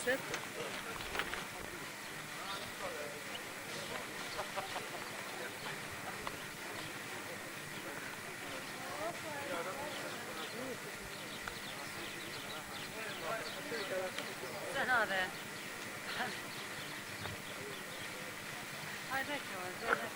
Sen abi. Ay bekle.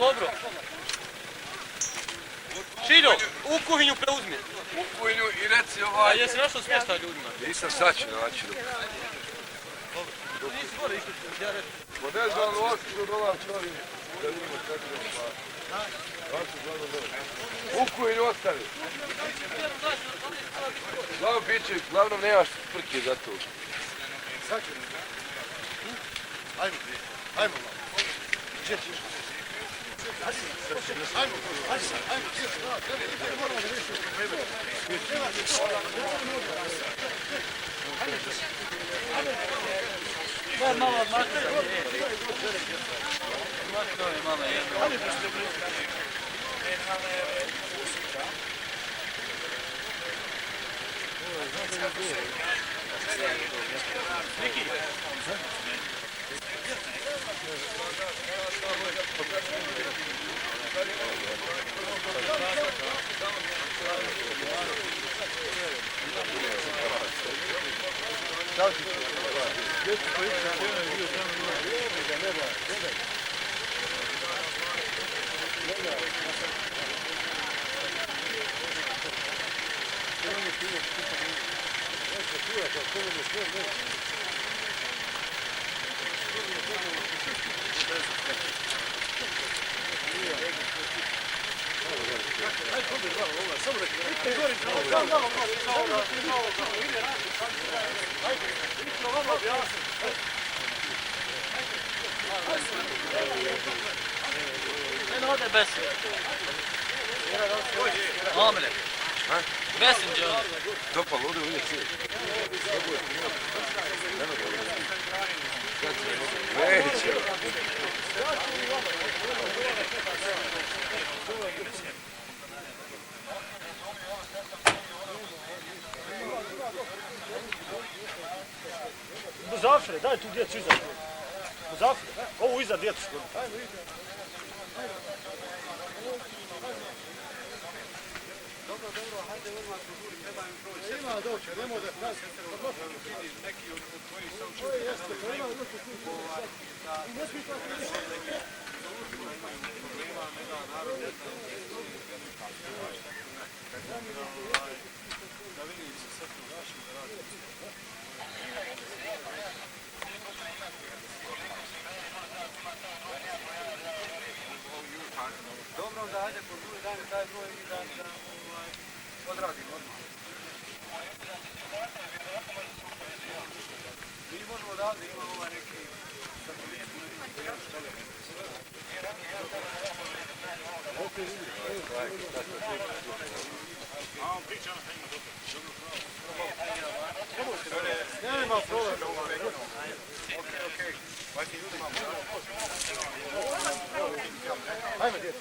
Dobro. Šiljo, u kuhinju preuzmi. U kuhinju i reci A jesi našao smještaj ljudima? Nisam sad ću naći. Nisi gore išli, ja reći. Pa ne znam, osim dolar čovjek. Da vidimo kako je pa. U kuhinju ostavi. Glavno piće, glavnom nemaš prke za to. Sad ću. Ajmo, ajmo. Gdje ćeš? Ajmo, Daj malo odmakne. Odmakne ove malo jedno. Niki. Ne ode besin. Amele. Besin će ode. Topal, ovdje uvijek svijet. Neće. Muzafire, daj tu djecu iza. Muzafire, ovu iza djecu. Dobro, hajde odmah požuri, treba im proći. Ima doće, nemoj da nas... Neki od tvojih saučesnika da li znaju da problema, ne da narod, da vidim se sve to našim da radim. odradimo. Mi možemo odavde imamo ovaj neki Nema problema. Ajme, djeca.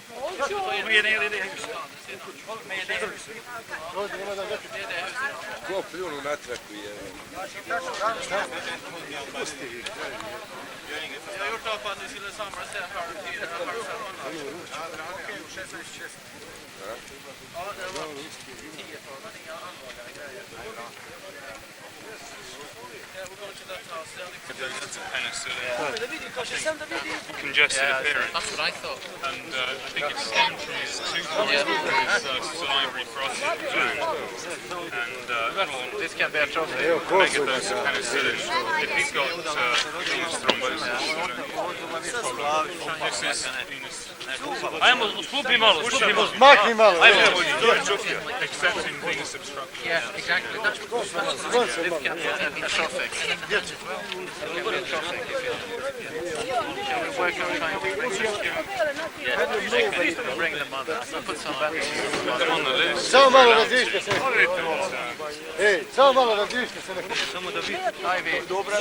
Ko pljunu na traku je? Jag har gjort upp att ni skulle samlas där halv 4, halv 5. Okej, u 16:06. Ja, det var 10-tal, men inga allvarliga grejer. Congested appearance. That's what I thought. And I think it stemmed from his tooth, his salivary process gland. And This can be a trophy. megadose of penicillin. If he's got venous thrombosis, this is venous. Ajmo, skupi malo, skupi malo. Makni malo. Except in venous obstruction. Yeah, exactly. That's what this can be trophic. It can be trophic if you work on trying to bring them on. I'll put some back. Put them on the list. Samo malo različite se. Ej, samo malo različite se. Samo da vidi. Ajde. Dobra.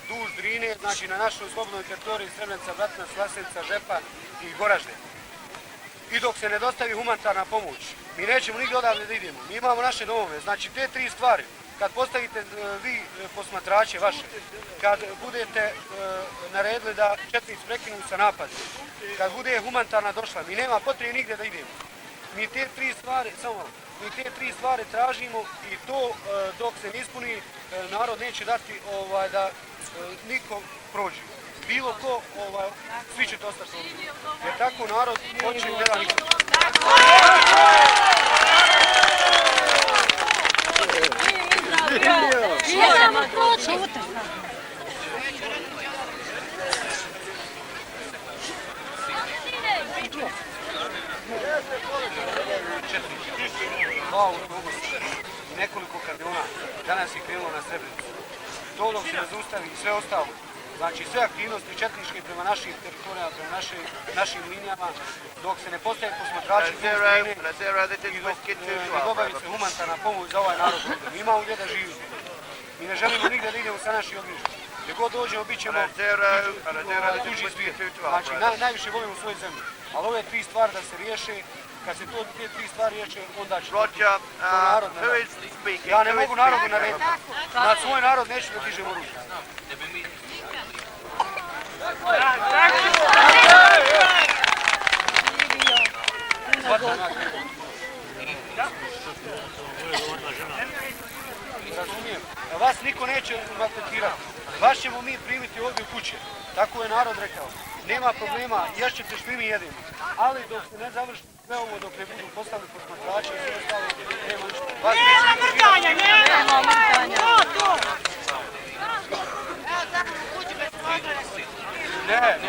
Duž Drine, znači na našoj slobodnoj teritoriji Srebrenica, Bratina, Slasenica, Žepa i Goražde. I dok se ne dostavi humanitarna pomoć, mi nećemo nigdje odavde da idemo. Mi imamo naše domove, znači te tri stvari, kad postavite vi posmatrače vaše, kad budete naredili da četnici prekinu sa napadom, kad bude humanitarna došla, mi nema potrebe nigdje da idemo. Mi te tri stvari tražimo i to dok se ne ispuni, narod neće dati da niko prođe. Bilo ko, svi će to ostati ovdje. Jer tako narod hoće i ne da niko. Dva autobusa i nekoliko kamiona danas je krenulo na Srebrenicu. To dok se ne zaustavi i sve ostalo. Znači sve aktivnosti četničke prema našim teritorijama, prema našim linijama, dok se ne postave posmatrači i dok ne dobavi se humanitarna pomoć za ovaj narod. Mi imamo gdje da živimo. Mi ne želimo nigdje da idemo sa našim ognjištom. Gdje god dođemo, bit ćemo tuđi svijet. Znači najviše volimo svoju zemlju. Ali ove tri stvari da se riješe, kad se to te tri stvari riješe, onda će to narod narediti. Ja ne mogu narodu narediti. Na svoj narod neću da dižem oružje. Razumijem. Vas niko neće maltretirati. Vas ćemo mi primiti ovdje u kuće. Tako je narod rekao. Nema problema, ješćete što mi jedemo. Ali dok se ne završi sve ovo, dok ne budu postavili posmatrači i sve ostalo, nema ništa. Vas neće mrkanja, nema mrkanja. Ne.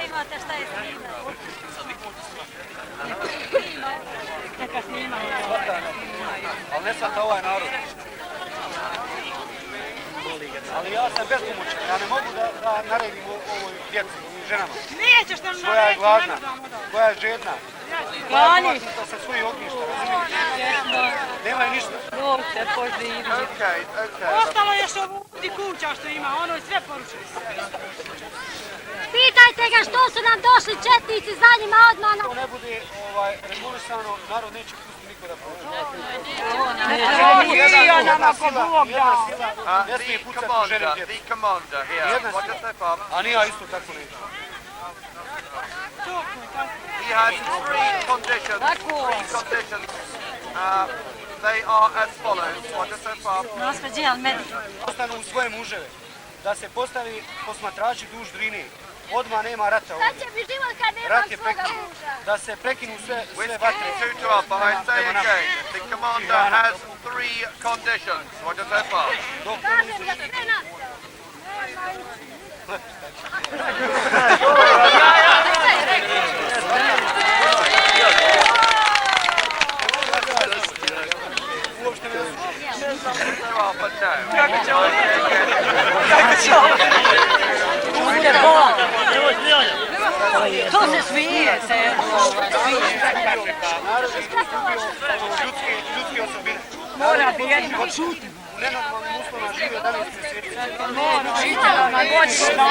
Imate šta je snimati. Neka snimaju. Ali ne sad ovaj narod. Ali ja sam bespomoćan, ja ne mogu da naredim ovoj djeci, ovim ženama. Nećeš nam narediti. Koja je gladna, koja je žedna, Gani. sa svojih ognjišta, razumiješ? Nemaju ništa. Bog te poživi. Okay, okay. Ostalo je što vudi kuća što ima, ono je sve porušeno. Pitajte ga što su nam došli četnici za njima odmah. Ako ne bude regulisano, narod neće pustiti niko da prođe. Nije nama ko Bog dao. Ne smije pucati u žene i djecu. The commander here, Roger so far. A ni ja isto tako neću. He has three conditions. They are as follows. Roger so far. Nasveđijal meni. Ostanu u svoje muževe. Da se postavi posmatrači duž Drine. Odmah nema rata ovdje. Sad će mi život kad nemam Rat je svoga prekinut. muža. Da se prekinu sve Whiskey vatre. 212, I say again, the commander has three conditions. Roger so far. Kažem da sve nas. Uopšte ne Well, but no. To se smije se. ljudske osobine. Mora bi jedno čuti. U nenormalnim uslovima žive 11 mjeseci. Mora, čitala na godinu.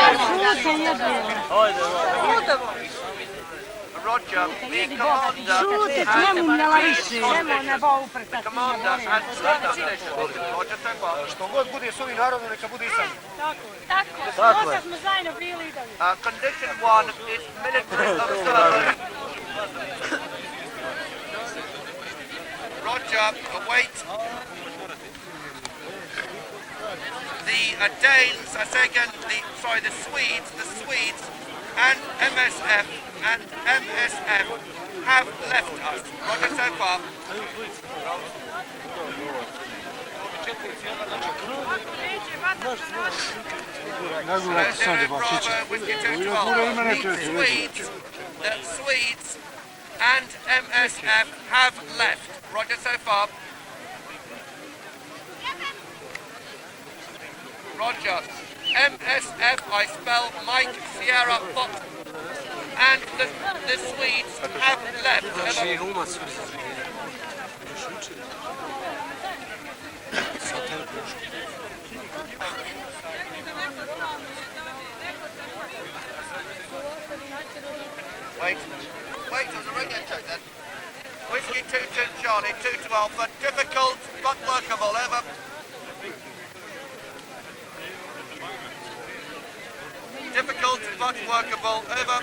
Roger, the commander Čuti, njemu ne laviši. Njemu ne bo uprkati. commander has three conditions. Roger so far. Što god bude s ovim narodom, neka bude i sa mnom. Tako. Dosta smo zajedno bili i dalje. Condition one is military observance. Roger, await. The Danes, I say again, the Swedes and MSF have left us. Roger so far. Bravo, Whiskey 212. The Swedes and MSF have left. Roger so far. Roger. MSF, I spell Mike Sierra Fox. And the Swedes have left. Wait, there's a radio check then. Whiskey 22 Charlie, 2 Alpha, difficult but workable, over. Difficult but workable, over.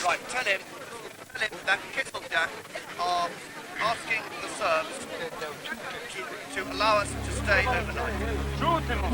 Right, tell him that Kisseljack are asking the Serbs to allow us to stay overnight. Čutimo.